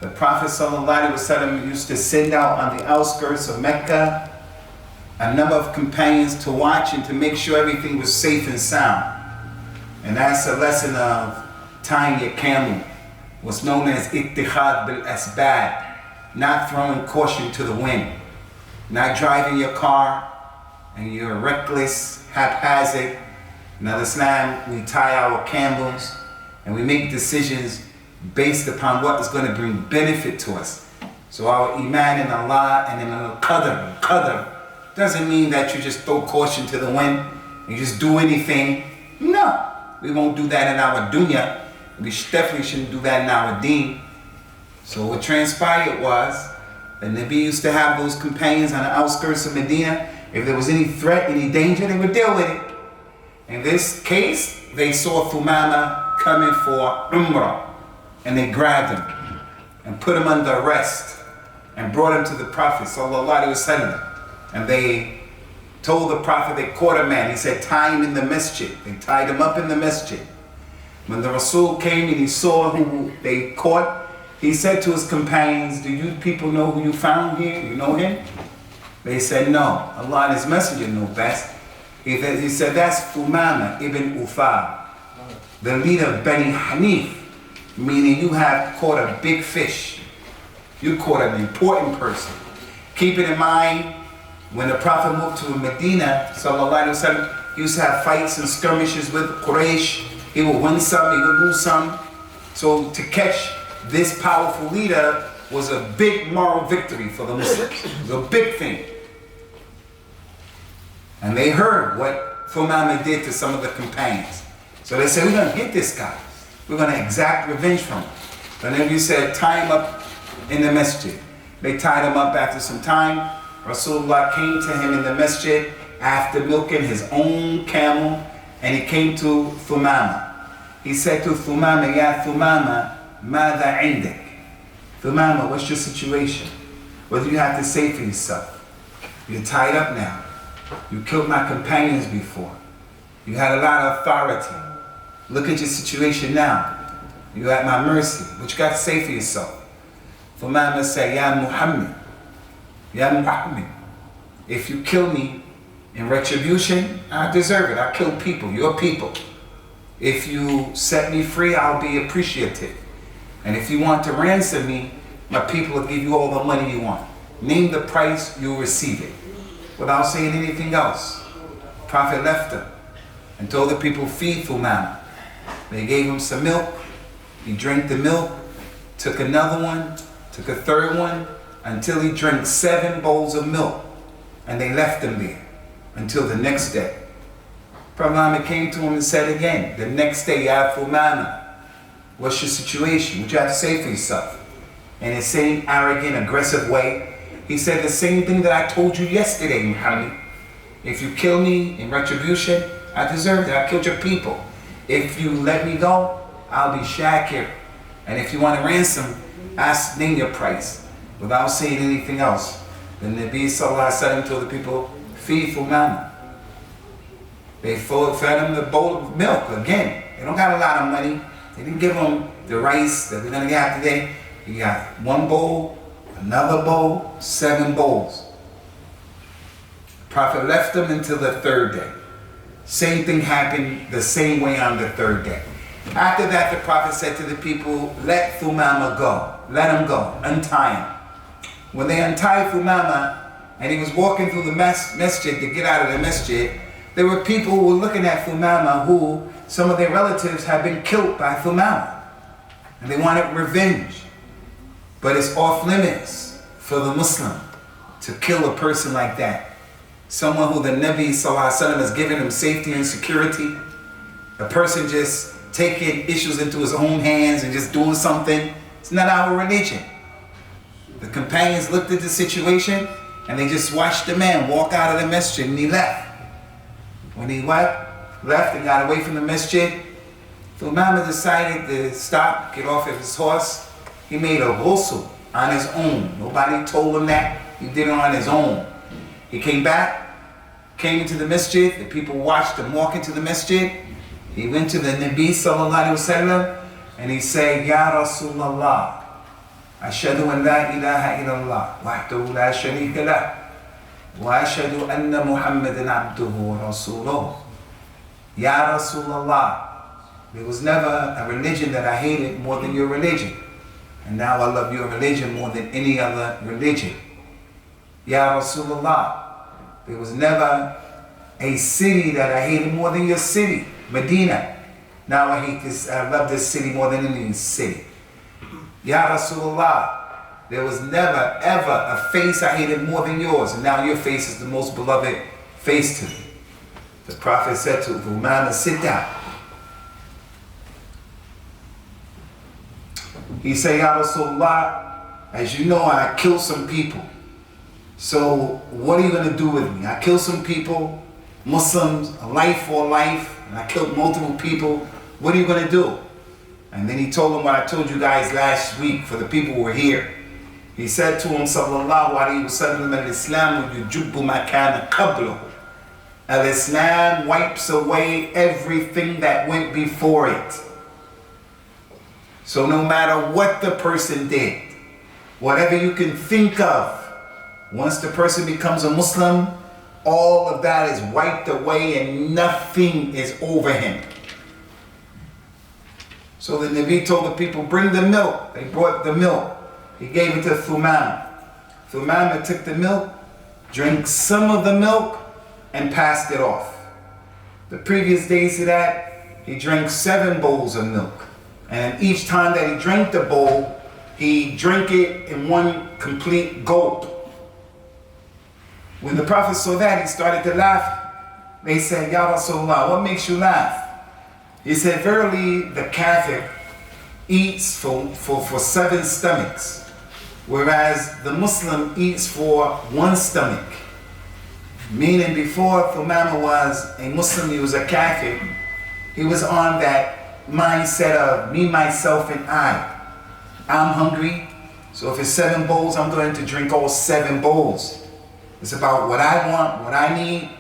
The Prophet ﷺ used to send out on the outskirts of Mecca a number of companions to watch and to make sure everything was safe and sound. And that's a lesson of tying your camel, what's known as ittihad bil asbab, not throwing caution to the wind, not driving your car and you're reckless, haphazard. In Islam, we tie our camels and we make decisions based upon what is going to bring benefit to us. So our iman in Allah and in al-qadr doesn't mean that you just throw caution to the wind and you just do anything. No, we won't do that in our dunya. We definitely shouldn't do that in our deen. So what transpired was, the Nabi used to have those companions on the outskirts of Medina. If there was any threat, any danger, they would deal with it. In this case, they saw Thumama coming for Umrah, and they grabbed him and put him under arrest and brought him to the Prophet ﷺ. And they told the Prophet they caught a man. He said, tie him in the masjid. They tied him up in the masjid. When the Rasul came and he saw who they caught, he said to his companions, do you people know who you found here? You know him? They said, no. Allah and his messenger know best. He said, that's Thumama ibn Ufal, the leader of Bani Hanif, meaning you have caught a big fish. You caught an important person. Keep it in mind, when the Prophet moved to Medina, ﷺ, he used to have fights and skirmishes with Quraysh. He would win some, he would lose some. So to catch this powerful leader was a big moral victory for the Muslims. It was a big thing. And they heard what Thumama did to some of the companions. So they said, we're going to get this guy. We're going to exact revenge from him. And then he said, tie him up in the masjid. They tied him up after some time. Rasulullah came to him in the masjid after milking his own camel, and he came to Thumama. He said to Thumama, Ya Thumama, Mada indak? Thumama, what's your situation? What do you have to say for yourself? You're tied up now. You killed my companions before. You had a lot of authority. Look at your situation now. You're at my mercy. What you got to say for yourself? Thumama said, Ya Muhammad, Ya Muhammad, if you kill me in retribution, I deserve it. I kill people, your people. If you set me free, I'll be appreciative. And if you want to ransom me, my people will give you all the money you want. Name the price, you'll receive it. Without saying anything else. Prophet left him and told the people, feed Thumama. They gave him some milk. He drank the milk, took another one, took a third one, until he drank 7 bowls of milk. And they left him there until the next day. Prophet Muhammad came to him and said again, the next day, Ya Thumama, what's your situation? What you have to say for yourself? In the same arrogant, aggressive way, he said the same thing that I told you yesterday, Muhammad. If you kill me in retribution, I deserve it. I killed your people. If you let me go, I'll be shakir. And if you want to ransom, name your price. Without saying anything else. The Nabi ﷺ told the people, feed Thumama. They fed him the bowl of milk again. They don't got a lot of money. They didn't give him the rice that we're going to get today. He got 1 bowl, another bowl, 7 bowls. The Prophet left them until the 3rd day. Same thing happened the same way on the 3rd day. After that, the Prophet said to the people, let Thumama go. Let him go. Untie him. When they untied Thumama and he was walking through the masjid to get out of the masjid, there were people who were looking at Thumama who some of their relatives had been killed by Thumama. And they wanted revenge. But it's off limits for the Muslim to kill a person like that. Someone who the Nabi ﷺ has given him safety and security. A person just taking issues into his own hands and just doing something. It's not our religion. The companions looked at the situation and they just watched the man walk out of the masjid and he left. When he left and got away from the masjid, Thumama decided to stop, get off of his horse. He made a ghusl on his own. Nobody told him that. He did it on his own. He came back, came into the masjid. The people watched him walk into the masjid. He went to the Nabi ﷺ and he said, Ya Rasulallah, أشهد أن لا إله إلا الله وحده لا شريك له وأشهد أن محمدا عبده ورسوله. Ya Rasulullah, there was never a religion that I hated more than your religion. And now I love your religion more than any other religion. Ya Rasulullah, there was never a city that I hated more than your city, Medina. Now I love this city more than any city. Ya Rasulullah, there was never ever a face I hated more than yours, and now your face is the most beloved face to me. The Prophet said to Usamah, sit down. He said, Ya Rasulullah, as you know, I killed some people. So what are you going to do with me? I killed some people, Muslims, a life for life, and I killed multiple people. What are you going to do? And then he told them what I told you guys last week for the people who were here. He said to him, Sallallahu Alaihi Wasallam, Al-Islam yujubbu ma kana qablahu. Al-Islam wipes away everything that went before it. So no matter what the person did, whatever you can think of, once the person becomes a Muslim, all of that is wiped away and nothing is over him. So the Nabi told the people, bring the milk. They brought the milk. He gave it to Usamah. Usamah took the milk, drank some of the milk, and passed it off. The previous days to that, he drank 7 bowls of milk. And each time that he drank the bowl, he drank it in one complete gulp. When the Prophet saw that, he started to laugh. They said, Ya Rasulullah, what makes you laugh? He said, verily, the kafir eats for 7 stomachs, whereas the Muslim eats for 1 stomach. Meaning before Usamah was a Muslim, he was a kafir. He was on that mindset of me, myself, and I. I'm hungry, so if it's 7 bowls, I'm going to drink all 7 bowls. It's about what I want, what I need,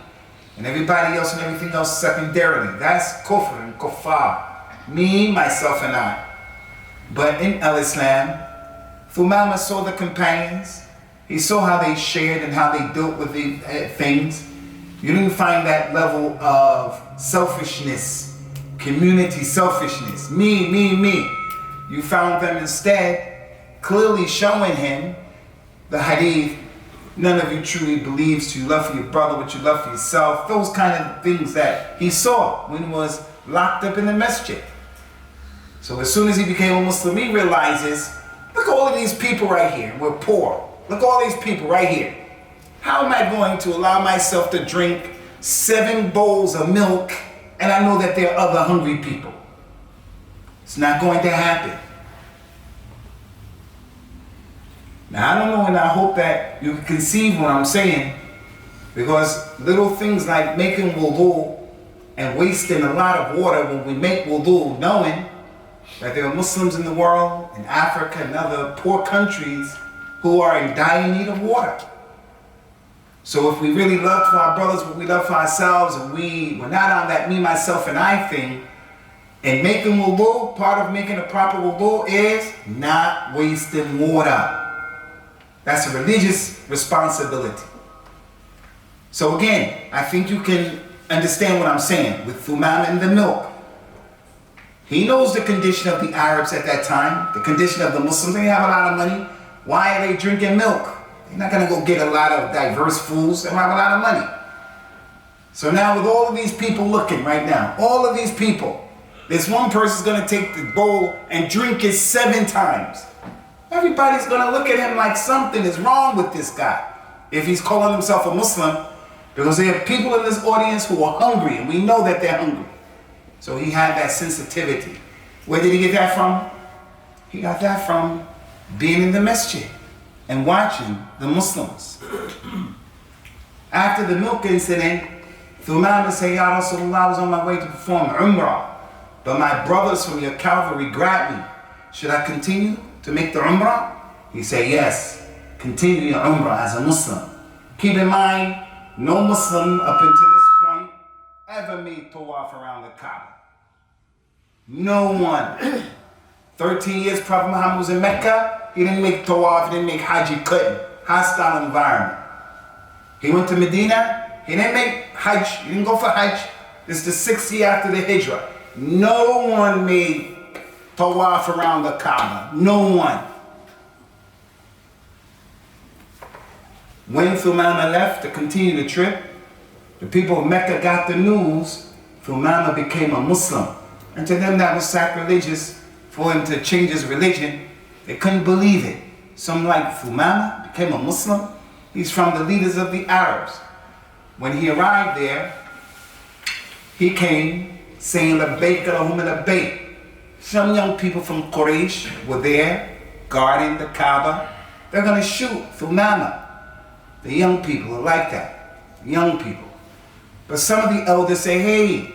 and everybody else and everything else secondarily. That's kufr and kuffar. Me, myself, and I. But in Al-Islam, Usamah saw the companions. He saw how they shared and how they dealt with the things. You didn't find that level of selfishness, community selfishness, me, me, me. You found them instead clearly showing him the hadith, none of you truly believes you love for your brother what you love for yourself. Those kind of things that he saw when he was locked up in the masjid. So as soon as he became a Muslim, he realizes, look at all of these people right here. We're poor. Look at all these people right here. How am I going to allow myself to drink 7 bowls of milk and I know that there are other hungry people? It's not going to happen. Now I don't know, and I hope that you can conceive what I'm saying, because little things like making wudu and wasting a lot of water when we make wudu, knowing that there are Muslims in the world, in Africa and other poor countries, who are in dire need of water. So if we really love for our brothers what we love for ourselves, and we're not on that me, myself, and I thing, and making wudu, part of making a proper wudu is not wasting water. That's a religious responsibility. So again, I think you can understand what I'm saying with Usamah and the milk. He knows the condition of the Arabs at that time, the condition of the Muslims. They have a lot of money. Why are they drinking milk? They're not going to go get a lot of diverse foods. They don't have a lot of money. So now with all of these people looking right now, all of these people, this one person's going to take the bowl and drink it 7 times. Everybody's going to look at him like something is wrong with this guy if he's calling himself a Muslim, because there are people in this audience who are hungry, and we know that they're hungry. So he had that sensitivity. Where did he get that from? He got that from being in the masjid and watching the Muslims. After the milk incident, Usamah said, Ya Rasulullah, I was on my way to perform Umrah, but my brothers from your cavalry grabbed me. Should I continue to make the Umrah? He said, yes, continue your Umrah as a Muslim. Keep in mind, no Muslim up until this point ever made tawaf around the Kaaba. No one. 13 years Prophet Muhammad was in Mecca, he didn't make tawaf, he didn't make hajj, he couldn't. Hostile environment. He went to Medina, he didn't make hajj, he didn't go for hajj. This is the 6th year after the hijrah. No one made tawaf around the Kaaba. No one. When Thumama left to continue the trip, the people of Mecca got the news, Thumama became a Muslim. And to them that was sacrilegious for him to change his religion. They couldn't believe it. Some like Thumama became a Muslim. He's from the leaders of the Arabs. When he arrived there, he came saying, Labbaik Allahumma labbaik. Some young people from Quraysh were there guarding the Kaaba. They're going to shoot Thumama. The young people are like that. Young people. But some of the elders say, hey,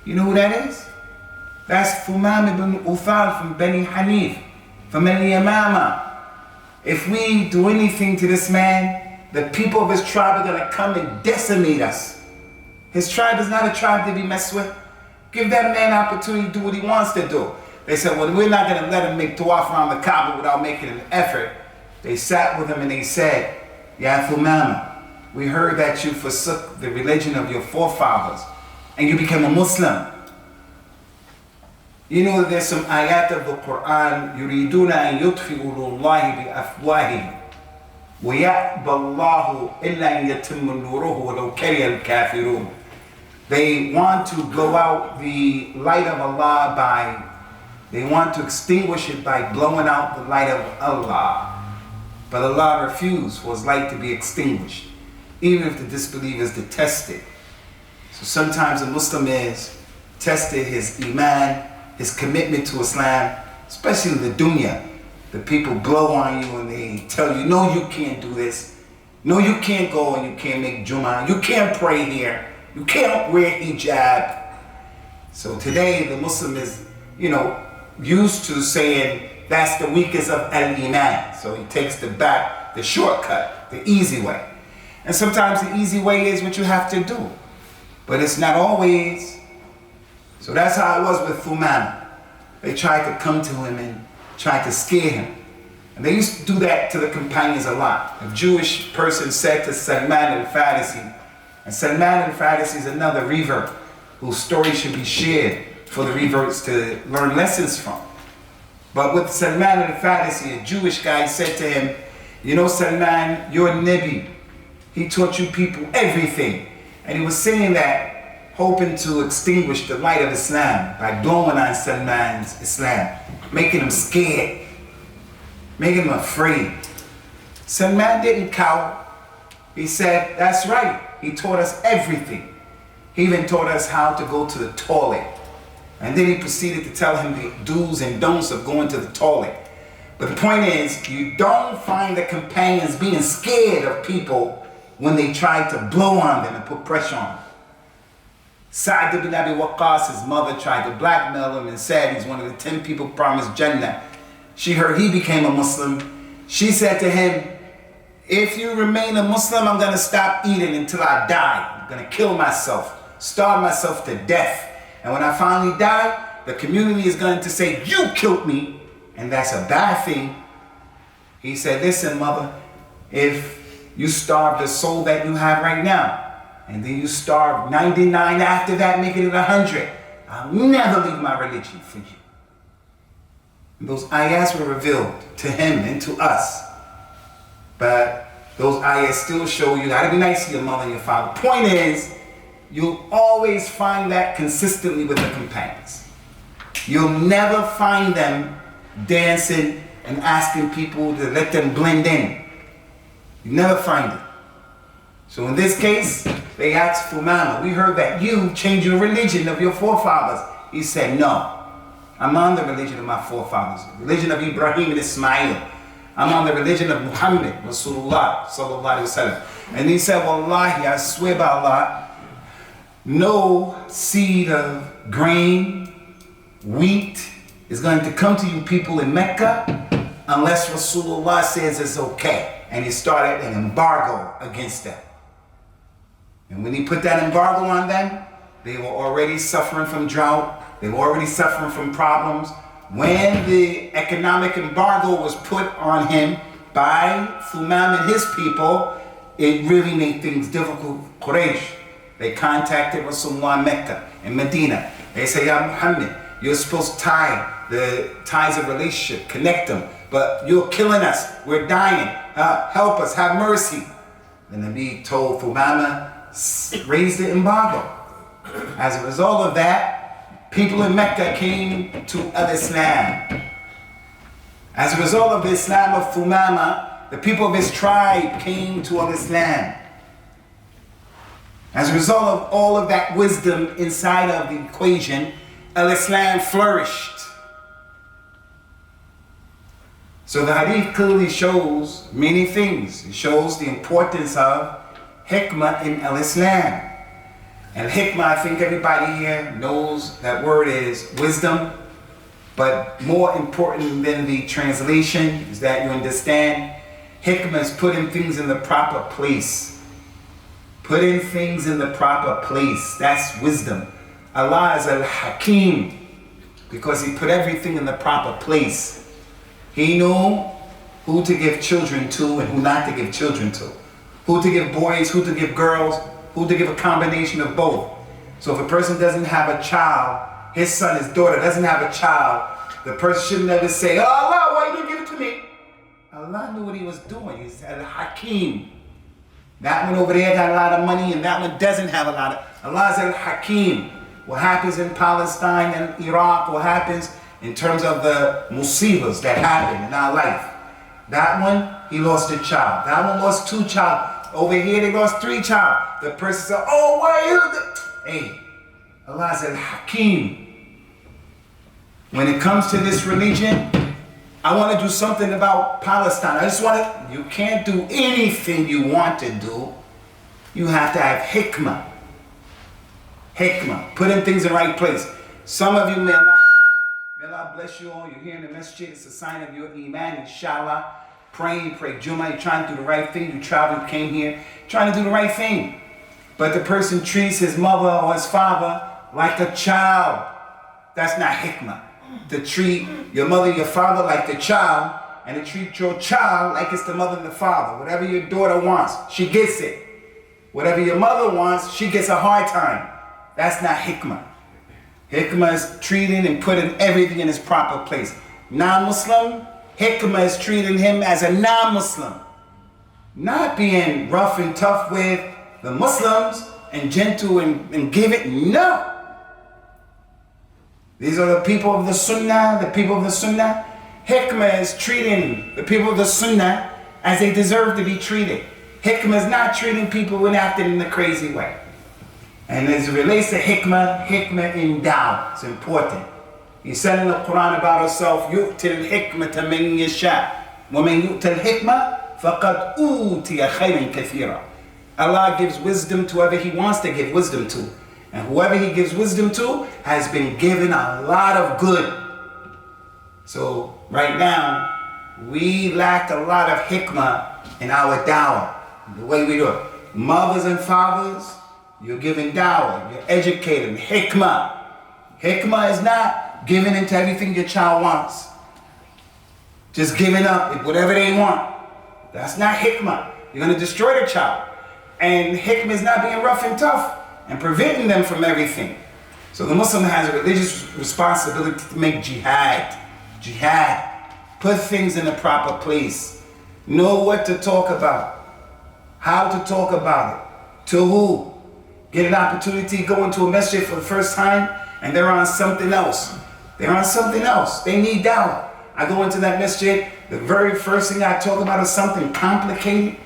you know who that is? That's Thumama ibn Uthal from Bani Hanif, from Al-Yamama. If we do anything to this man, the people of his tribe are going to come and decimate us. His tribe is not a tribe to be messed with. Give that man an opportunity to do what he wants to do. They said, well, we're not going to let him make tawaf around the Kaaba without making an effort. They sat with him and they said, Ya Thumama, we heard that you forsook the religion of your forefathers and you became a Muslim. You know there's some ayat of the Quran, يُرِيدُونَ أَن يُطْفِئُوا اللَّهِ بِأَفْوَاهِهِمْ وَيَأْبَى اللَّهُ إِلَّا أَن يَتِمَّ نُورُهُ وَلَوْ كَرِهَ الْكَافِرُونَ. They want to blow out the light of Allah they want to extinguish it by blowing out the light of Allah. But Allah refused for his light to be extinguished, even if the disbelievers detest it. So sometimes a Muslim is tested, his iman, his commitment to Islam, especially in the dunya. The people blow on you and they tell you, no, you can't do this. No, you can't go and you can't make Jummah. You can't pray here. You can't wear hijab. So today the Muslim is, used to saying that's the weakest of al-iman. So he takes the shortcut, the easy way. And sometimes the easy way is what you have to do. But it's not always. So that's how it was with Thumama. They tried to come to him and tried to scare him. And they used to do that to the companions a lot. A Jewish person said to Salman al-Farisi, and Salman al-Farisi is another revert whose story should be shared for the reverts to learn lessons from. But with Salman al-Farisi, a Jewish guy said to him, Salman, you're a Nabi. He taught you people everything. And he was saying that, hoping to extinguish the light of Islam by blowing on Salman's Islam, making him scared, making him afraid. Salman didn't cower. He said, that's right. He taught us everything. He even taught us how to go to the toilet. And then he proceeded to tell him the do's and don'ts of going to the toilet. But the point is, you don't find the companions being scared of people when they try to blow on them and put pressure on them. Sa'd ibn Abi Waqqas, his mother, tried to blackmail him and said he's one of the 10 people promised Jannah. She heard he became a Muslim. She said to him, if you remain a Muslim, I'm going to stop eating until I die. I'm going to kill myself, starve myself to death. And when I finally die, the community is going to say, you killed me. And that's a bad thing. He said, listen, mother, if you starve the soul that you have right now, and then you starve 99 after that, making it 100, I'll never leave my religion for you. And those ayahs were revealed to him and to us. But those ayahs still show you how to be nice to your mother and your father. Point is, you'll always find that consistently with the companions. You'll never find them dancing and asking people to let them blend in. You never find it. So in this case, they asked Thumama, we heard that you changed your religion of your forefathers. He said, no, I'm on the religion of my forefathers, the religion of Ibrahim and Ismail. I'm on the religion of Muhammad, Rasulullah, sallallahu alaihi wasallam. And he said, wallahi, I swear by Allah, no seed of grain, wheat is going to come to you people in Mecca unless Rasulullah says it's okay. And he started an embargo against them. And when he put that embargo on them, they were already suffering from drought. They were already suffering from problems. when the economic embargo was put on him by Thumam and his people, it really made things difficult for Quraysh. They contacted Rasulullah in Mecca and Medina. They say, Ya Muhammad, you're supposed to tie the ties of relationship, connect them, but you're killing us, we're dying, help us, have mercy. The Nabi told Thumama, raise the embargo. As a result of that, people in Mecca came to Al-Islam. As a result of the Islam of Thumama, the people of his tribe came to Al-Islam. As a result of all of that wisdom inside of the equation, Al-Islam flourished. So the hadith clearly shows many things. It shows the importance of hikmah in Al-Islam. And hikmah, I think everybody here knows that word is wisdom. But more important than the translation is that you understand hikmah is putting things in the proper place. Putting things in the proper place. That's wisdom. Allah is al-Hakim because He put everything in the proper place. He knew who to give children to and who not to give children to. Who to give boys, who to give girls, who to give a combination of both. So if a person doesn't have a child, his son, his daughter doesn't have a child, the person should never say, oh Allah, why you didn't give it to me? Allah knew what He was doing. He said al-Hakim. That one over there got a lot of money and that one doesn't have a lot of. Allah is al-Hakim. What happens in Palestine and Iraq, what happens in terms of the musibas that happen in our life. That one, he lost a child. That one lost 2 child. Over here, they lost 3 child. The person said, oh, why you? Hey, Allah is al-Hakim. When it comes to this religion, I want to do something about Palestine. I just want to, you can't do anything you want to do. You have to have hikmah. Hikmah, putting things in the right place. Some of you, may Allah bless you all. You're here in the masjid. It's a sign of your iman, inshallah. Praying, pray Jummah. You're trying to do the right thing. You traveled, came here, trying to do the right thing. But the person treats his mother or his father like a child. That's not hikmah. To treat your mother, your father like the child, and to treat your child like it's the mother and the father. Whatever your daughter wants, she gets it. Whatever your mother wants, she gets a hard time. That's not hikmah. Hikmah is treating and putting everything in its proper place. Non-Muslim, hikmah is treating him as a non-Muslim. Not being rough and tough with the Muslims and gentle and give it. No. These are the people of the Sunnah, the people of the Sunnah. Hikmah is treating the people of the Sunnah as they deserve to be treated. Hikmah is not treating people and acting in a crazy way. And as it relates to hikmah, hikmah in da'wah, it's important. He said in the Quran about himself, يُؤْتِ الْحِكْمَةَ مَنْ يَشَاءُ وَمَنْ يُؤْتَ الْحِكْمَةَ فَقَدْ أُوتِيَ خَيْرًا كَثِيرًا. Allah gives wisdom to whoever He wants to give wisdom to. And whoever He gives wisdom to has been given a lot of good. So right now, we lack a lot of hikmah in our da'wah, the way we do it. Mothers and fathers, you're giving da'wah, you're educating, hikmah. Hikmah is not giving into everything your child wants. Just giving up whatever they want. That's not hikmah. You're going to destroy the child. And hikmah is not being rough and tough and preventing them from everything. So the Muslim has a religious responsibility to make jihad. Jihad. Put things in the proper place. Know what to talk about. How to talk about it. To who. Get an opportunity, go into a masjid for the first time, and they're on something else. They're on something else. They need da'wah. I go into that masjid, the very first thing I talk about is something complicated,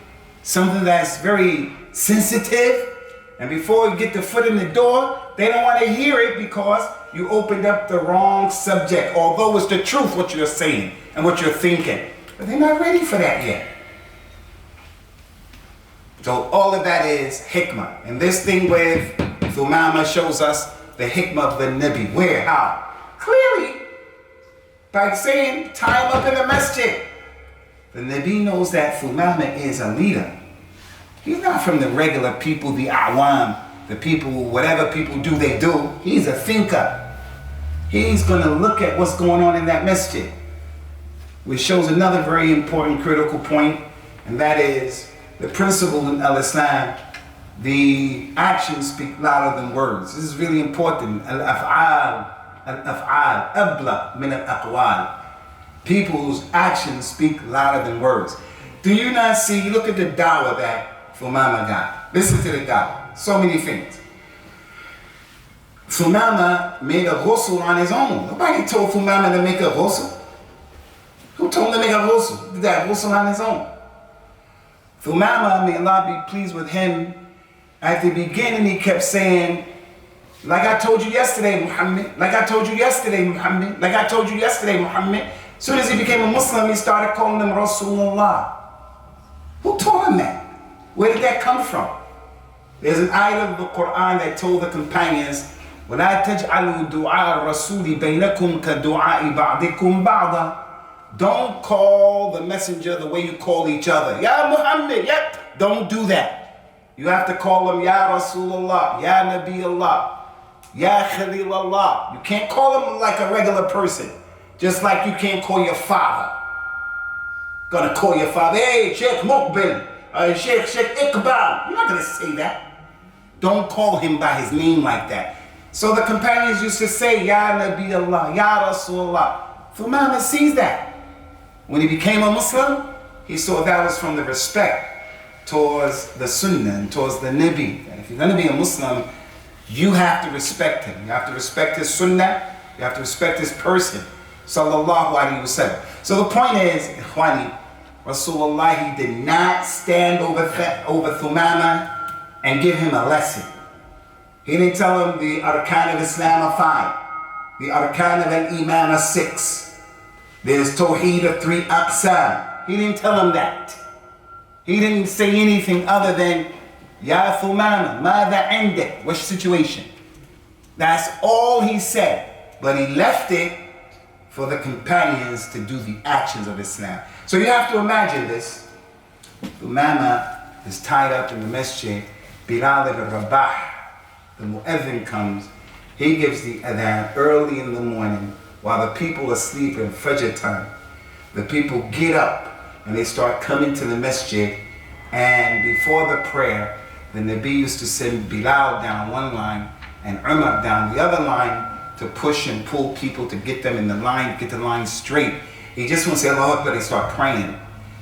something that's very sensitive, and before you get the foot in the door, they don't want to hear it because you opened up the wrong subject, although it's the truth what you're saying and what you're thinking. But they're not ready for that yet. So all of that is hikmah. And this thing with Thumama shows us the hikmah of the Nabi. Where? How? Clearly, by saying, tie him up in the masjid. The Nabi knows that Thumama is a leader. He's not from the regular people, the awam, the people, whatever people do, they do. He's a thinker. he's going to look at what's going on in that masjid, which shows another very important critical point, and that is the principle in Al-Islam, the actions speak louder than words. This is really important. Al-af'al abla min al-aqwal. People's actions speak louder than words. Do you not see, look at the dawah that Thumama got. Listen to the dawah. So many things. Thumama made a ghusl on his own. Nobody told Thumama to make a ghusl. Who told him to make a ghusl? He did that ghusl on his own. Thumama, may Allah be pleased with him, at the beginning he kept saying, like I told you yesterday, Muhammad. Like I told you yesterday, Muhammad. Like I told you yesterday, Muhammad. As soon as he became a Muslim, he started calling them Rasulullah. Who taught him that? Where did that come from? There's an ayah of the Quran that told the companions, وَلَا تَجْعَلُوا دُعَاءَ الرَّسُولِ بَيْنَكُمْ كَدُعَاءِ بَعْضِكُمْ بَعْضًا. Don't call the messenger the way you call each other. Ya Muhammad, yep. Don't do that. You have to call him Ya Rasulullah, Ya Nabi Allah, Ya Khalil Allah. You can't call him like a regular person. Just like you can't call your father. Gonna call your father, hey, Sheikh Muqbil, Sheikh Iqbal. You're not gonna say that. Don't call him by his name like that. So the companions used to say, Ya Nabi Allah, Ya Rasulullah. Thumama sees that. When he became a Muslim, he saw that was from the respect towards the Sunnah and towards the Nabi. And if you're gonna be a Muslim, you have to respect him. You have to respect his Sunnah. You have to respect his person. Sallallahu Alaihi Wasallam. So the point is, Ikhwani, Rasulullah, he did not stand over Thumama and give him a lesson. He didn't tell him the Arkan of Islam are 5. The Arkan of Al-Iman are 6. There's Tawheed of 3 Aqsam. He didn't tell him that. He didn't say anything other than, Ya Thumama, Mada Indak, what's your situation? That's all he said. But he left it for the companions to do the actions of Islam. So you have to imagine this. Thumama is tied up in the masjid. Bilal ibn Rabah, the mu'adhin comes. He gives the adhan early in the morning while the people are asleep in Fajr time. The people get up and they start coming to the masjid, and before the prayer, the Nabi used to send Bilal down one line and Umar down the other line to push and pull people to get them in the line, get the line straight. He just wouldn't say Allahu Akbar, they start praying.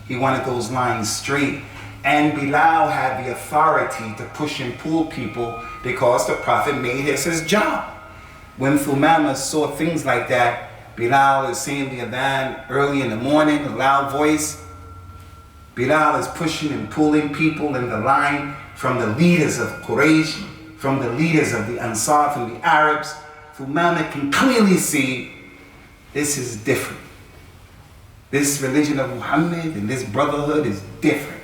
He wanted those lines straight. And Bilal had the authority to push and pull people because the Prophet made this his job. When Thumama saw things like that, Bilal is saying the adhan early in the morning, a loud voice. Bilal is pushing and pulling people in the line from the leaders of Quraysh, from the leaders of the Ansar, from the Arabs. Thumama can clearly see this is different. This religion of Muhammad and this brotherhood is different.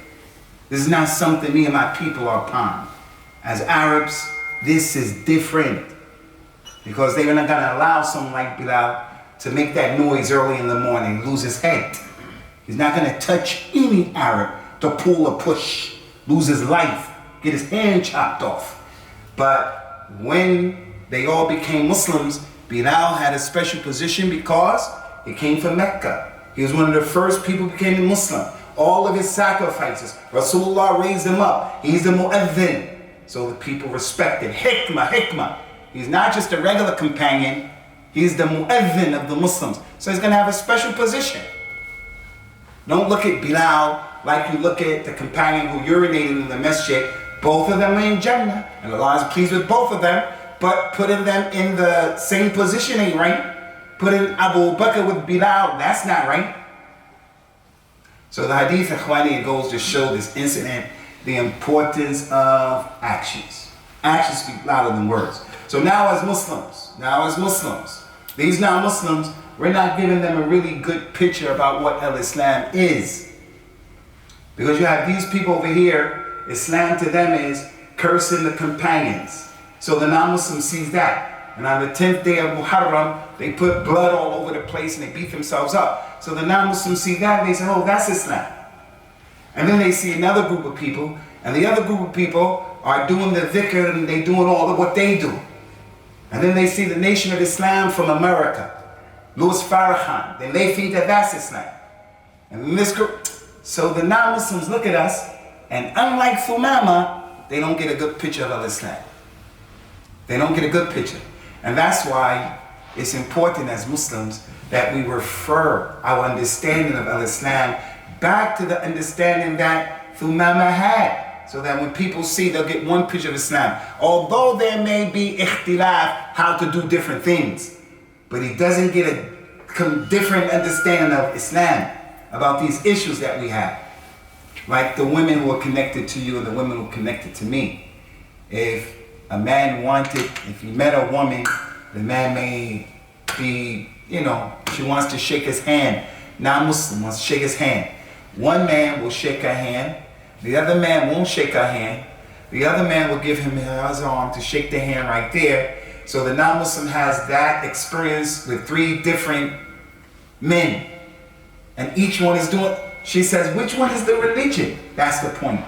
This is not something me and my people are upon. As Arabs, this is different. Because they're not going to allow someone like Bilal to make that noise early in the morning, lose his head. He's not going to touch any Arab to pull or push, lose his life, get his hand chopped off. But when they all became Muslims, Bilal had a special position because he came from Mecca. He was one of the first people who became a Muslim. All of his sacrifices, Rasulullah raised him up. He's the mu'adhin. So the people respected. Hikmah. He's not just a regular companion. He's the mu'adhin of the Muslims. So he's going to have a special position. Don't look at Bilal like you look at the companion who urinated in the masjid. Both of them are in Jannah. And Allah is pleased with both of them. But putting them in the same position ain't right. Putting Abu Bakr with Bilal, that's not right. So the hadith, Ikhwani, it goes to show this incident, the importance of actions. Actions speak louder than words. So now as Muslims, these non-Muslims, we're not giving them a really good picture about what Al-Islam is. Because you have these people over here, Islam to them is cursing the companions. So the non-Muslim sees that. And on the 10th day of Muharram, they put blood all over the place and they beat themselves up. So the non-Muslims see that and they say, oh, that's Islam. And then they see another group of people, and the other group of people are doing the dhikr and they doing all of what they do. And then they see the Nation of Islam from America, Louis Farrakhan. Then they think that that's Islam. And then this group, so the non-Muslims look at us, and unlike Thumama, they don't get a good picture of Islam. They don't get a good picture. And that's why it's important as Muslims that we refer our understanding of Islam back to the understanding that Thumama had. So that when people see, they'll get one picture of Islam. Although there may be ikhtilaf, how to do different things, but he doesn't get a different understanding of Islam about these issues that we have. Like the women who are connected to you and the women who are connected to me. If a man if he met a woman, the man may be, she wants to shake his hand. Non-Muslim wants to shake his hand. One man will shake her hand. The other man won't shake her hand. The other man will give him his arm to shake the hand right there. So the non-Muslim has that experience with 3 different men. And each one is doing, she says, which one is the religion? That's the point.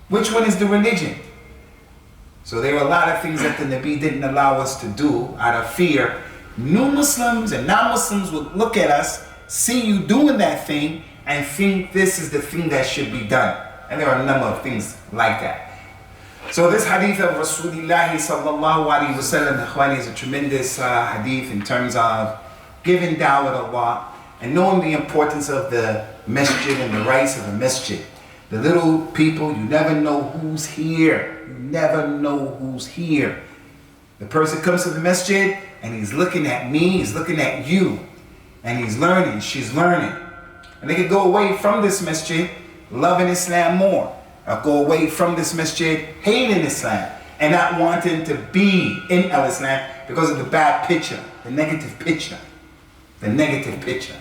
Which one is the religion? So there are a lot of things that the Nabi didn't allow us to do out of fear. New Muslims and non-Muslims would look at us, see you doing that thing, and think this is the thing that should be done. And there are a number of things like that. So this hadith of Rasulullah sallallahu alaihi wasallam is a tremendous hadith in terms of giving da'wah to Allah and knowing the importance of the masjid and the rights of the masjid. The little people, you never know who's here. You never know who's here. The person comes to the masjid and he's looking at me, he's looking at you, and he's learning, she's learning. And they could go away from this masjid loving Islam more, or go away from this masjid hating Islam and not wanting to be in Islam because of the bad picture, the negative picture, the negative picture.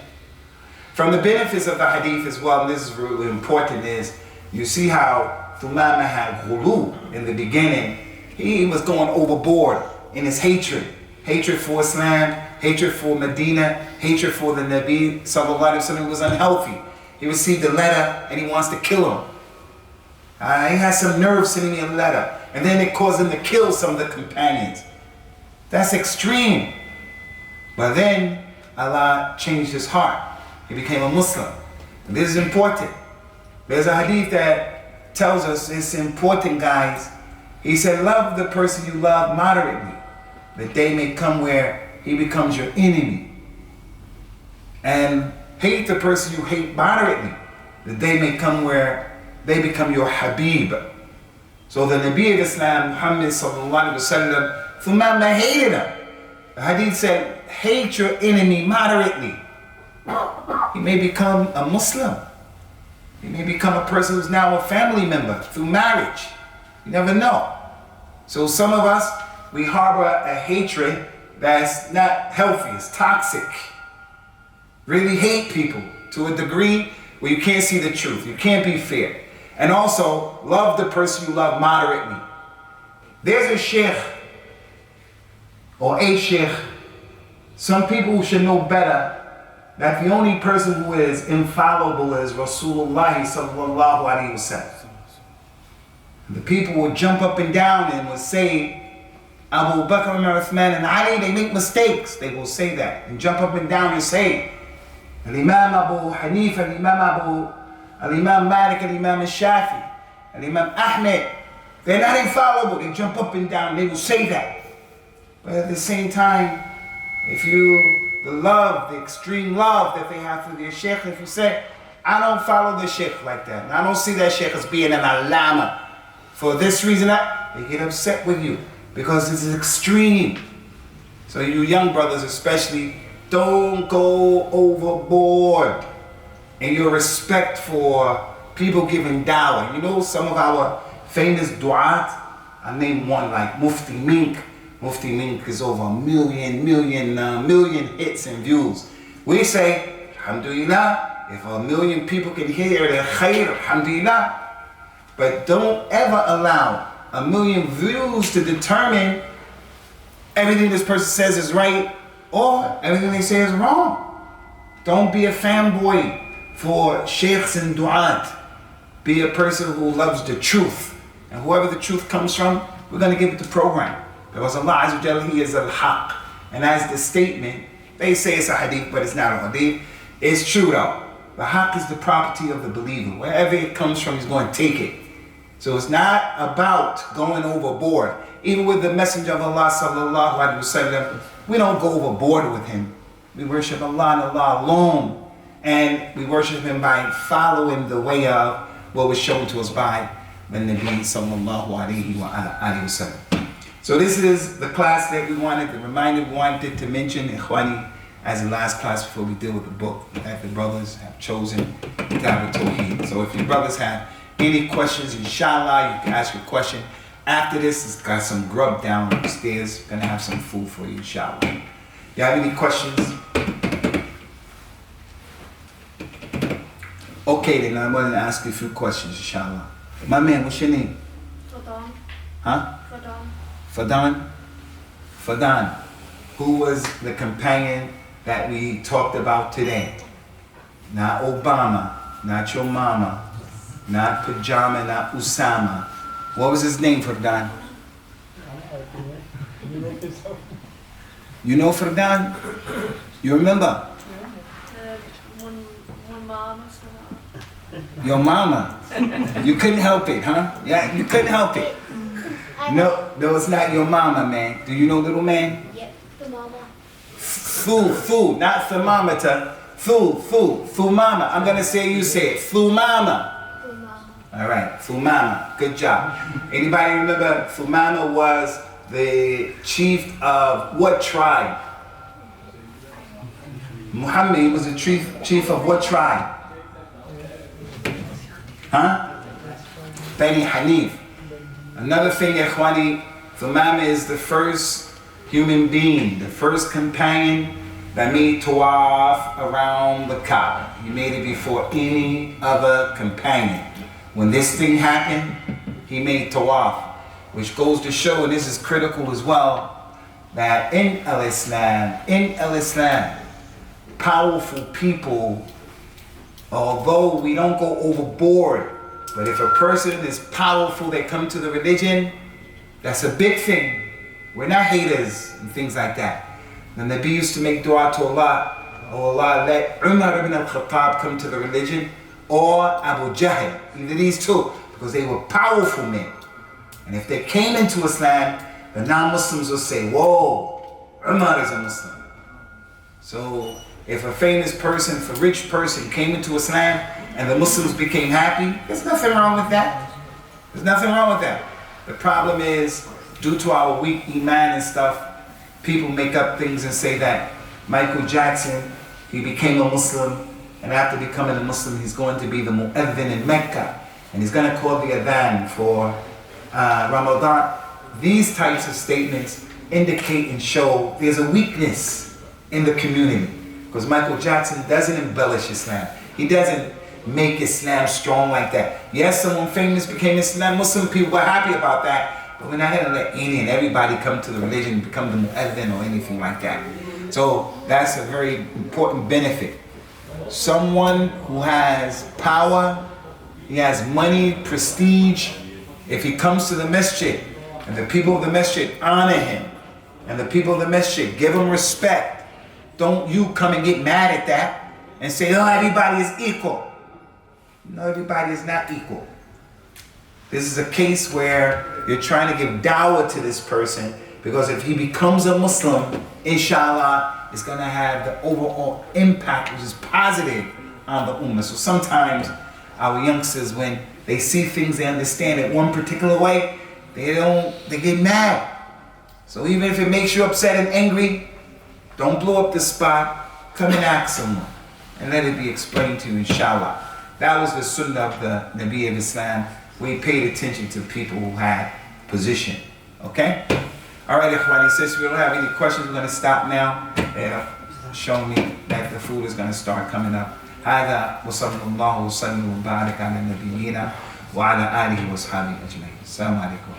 From the benefits of the hadith as well, and this is really important, is you see how Thumama had ghulu in the beginning. He was going overboard in his hatred. Hatred for Islam, hatred for Medina, hatred for the Nabi sallallahu alaihi wasallam was unhealthy. He received a letter and he wants to kill him. He has some nerve sending me a letter. And then it caused him to kill some of the companions. That's extreme. But then Allah changed his heart. He became a Muslim. And this is important. There's a hadith that tells us it's important, guys. He said, love the person you love moderately. The day may come where he becomes your enemy. And hate the person you hate moderately. The day may come where they become your Habib. So the Nabi of Islam, Muhammad sallallahu alaihi wasallam, Thumama hated him. The hadith said, hate your enemy moderately. He may become a Muslim. He may become a person who's now a family member through marriage. You never know. So some of us, we harbor a hatred that's not healthy, it's toxic. Really hate people to a degree where you can't see the truth, you can't be fair. And also, love the person you love moderately. There's a sheikh, or a sheikh, some people should know better that the only person who is infallible is Rasulullah sallallahu alaihi wasallam. The people would jump up and down and would say, Abu Bakr, Umar, Uthman, and Ali, they make mistakes. They will say that and jump up and down and say, Al-Imam Abu Hanifa, Al-Imam Malik, Al-Imam Shafi, Al-Imam Ahmed, they're not infallible. They jump up and down, they will say that. But at the same time, the extreme love that they have for their sheikh, if you say, I don't follow the sheikh like that, and I don't see that sheikh as being an alama, for this reason, they get upset with you, because it's extreme. So you young brothers especially, don't go overboard in your respect for people giving dawah. You know, some of our famous du'at, I name one like Mufti Mink. Mufti Mink is over a million hits and views. We say, alhamdulillah, if 1 million people can hear it, khair, alhamdulillah. But don't ever allow 1 million views to determine everything this person says is right or everything they say is wrong. Don't be a fanboy for sheikhs and du'at. Be a person who loves the truth. And whoever the truth comes from, we're going to give it the program. Because Allah Azza wa Jalla, He is al-Haq. And as the statement, they say it's a hadith, but it's not a hadith. It's true though. The Haq is the property of the believer. Wherever it comes from, he's going to take it. So it's not about going overboard. Even with the Messenger of Allah sallallahu alaihi wasallam, we don't go overboard with him. We worship Allah and Allah alone. And we worship Him by following the way of what was shown to us by the Nabi sallallahu alaihi wasallam. So this is the class that we wanted to mention, Ikhwani, as the last class before we deal with the book that the brothers have chosen, Kitab al-Tawheed. So if your brothers have any questions, inshallah, you can ask your question. After this, it's got some grub down the stairs. Gonna have some food for you, inshallah. You have any questions? Okay, then I'm going to ask you a few questions, inshallah. My man, what's your name? Fadan. Huh? Fadan. Fadan. Who was the companion that we talked about today? Not Obama, not your mama, not Pajama, not Usama. What was his name, Fadan? You know Fadan? You remember? One mama. Your mama. You couldn't help it, huh? Yeah, you couldn't help it. No, it's not your mama, man. Do you know, little man? Yep, the mama. Thu, not thermometer. Thu mama. I'm gonna say you say it. Thu mama. All right, Thu mama. Good job. Anybody remember Thu mama was the chief of what tribe? Muhammad was the chief of what tribe? Huh? Bani Hanif. Another thing, Ikhwani, Thumama is the first human being, the first companion that made tawaf around the Kaaba. He made it before any other companion. When this thing happened, he made tawaf, which goes to show, and this is critical as well, that in al-Islam, powerful people, although we don't go overboard, but if a person is powerful, they come to the religion, that's a big thing. We're not haters and things like that. The Nabi used to make dua to Allah, oh Allah, let Umar ibn al-Khattab come to the religion, or Abu Jahl, either these two, because they were powerful men. And if they came into Islam, the non-Muslims will say, whoa, Umar is a Muslim. So if a famous person, if a rich person came into Islam and the Muslims became happy, there's nothing wrong with that. There's nothing wrong with that. The problem is, due to our weak iman and stuff, people make up things and say that Michael Jackson, he became a Muslim, and after becoming a Muslim, he's going to be the mu'adhin in Mecca, and he's going to call the adhan for Ramadan. These types of statements indicate and show there's a weakness in the community. Because Michael Jackson doesn't embellish Islam. He doesn't make Islam strong like that. Yes, someone famous became Islam. Muslim people were happy about that. But we're not going to let any and everybody come to the religion and become the mu'adhin or anything like that. So that's a very important benefit. Someone who has power, he has money, prestige, if he comes to the masjid and the people of the masjid honor him and the people of the masjid give him respect, don't you come and get mad at that and say, oh, everybody is equal. No, everybody is not equal. This is a case where you're trying to give dawah to this person, because if he becomes a Muslim, inshallah, it's going to have the overall impact, which is positive on the ummah. So sometimes our youngsters, when they see things they understand it one particular way, they get mad. So even if it makes you upset and angry, don't blow up the spot. Come and ask someone and let it be explained to you, inshallah. That was the sunnah of the Nabi of Islam. We paid attention to people who had position. Okay? All right, Ikhwani, since we don't have any questions, we're going to stop now. Show me that the food is going to start coming up. هذا وصلى الله وسلم وبارك على نبينا وعلى آله وصحبه أجمعين. السلام عليكم.